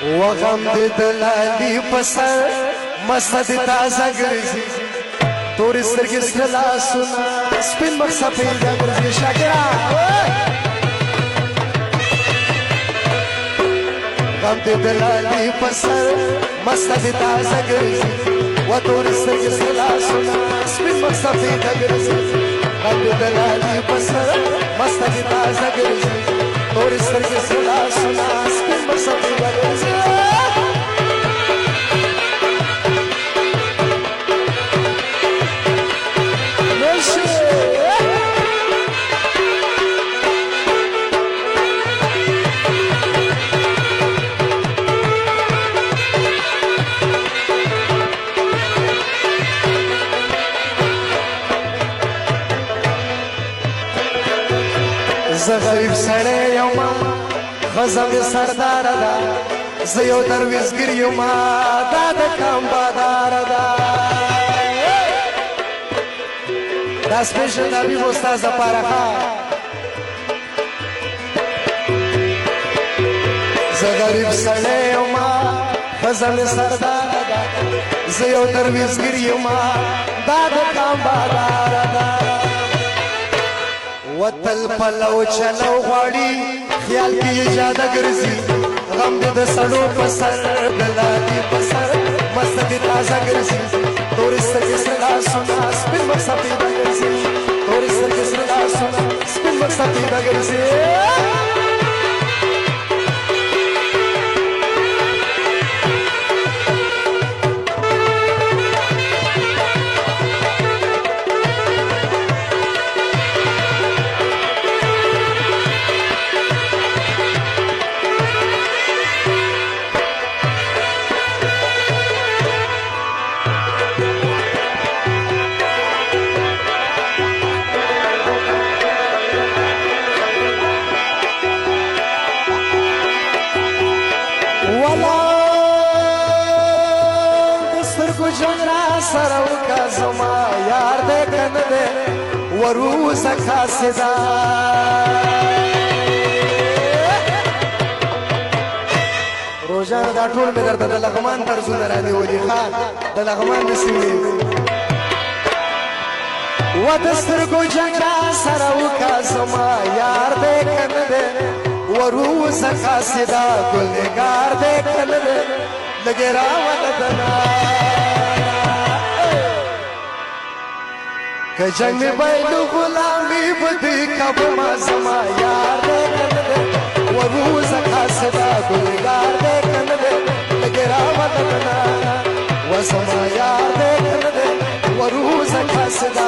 وغم دې دلالي په سر مسته دې تازه ګرځي تورې سترګې سره لاسونه سپین مخ سپېده ګرځي شاکره غم دې دلالي په سر مسته دې تازه ګرځي و تورې سترګې سره لاسونه سپین مخ سپېده ګرځي غم دې دلالي په سر مسته دې تازه ګرځي تورې سترګې سره لاسونه سپین مخ سپېده ګرځي زه غریب سړی یم ښځه مې سرداره ده زه یو درویزګر یم دا د کام باداره ده دا سپیشل د حبیب استاد دپاره ښه زه غریب سړی یم ښځه مې سرداره ده زه یو درویزګر یم دا د کام باداره ده وتل پلو چلو غواړي خیال کې اجازه ګرځي غم دې د سړو په سر دلالي په سر مست دې تازه ګرځي تورې سترګې سره لاسونه سپین مخ سپېده ګرځي تورې سترګې سره لاسونه سپین مخ سپېده ګرځي سره وکا زما یار دې کنه دې وروزه خاصدا روزانه دا ټول مې درته د لغمان طرزونه را نیولي ښه د لغمان د سیمې و د سترګو جګړه سره وکا زما یار دې کنه دې وروزه خاصدا ګلګار دې کنه دې لګې راوتدنا که جنگ میں بیلو غلامی بدی کب مازما یار دے کن دے وروز خاصدا گلگار دے کن دے لگے راوت دنا وزما یار دے کن دے وروز خاصدا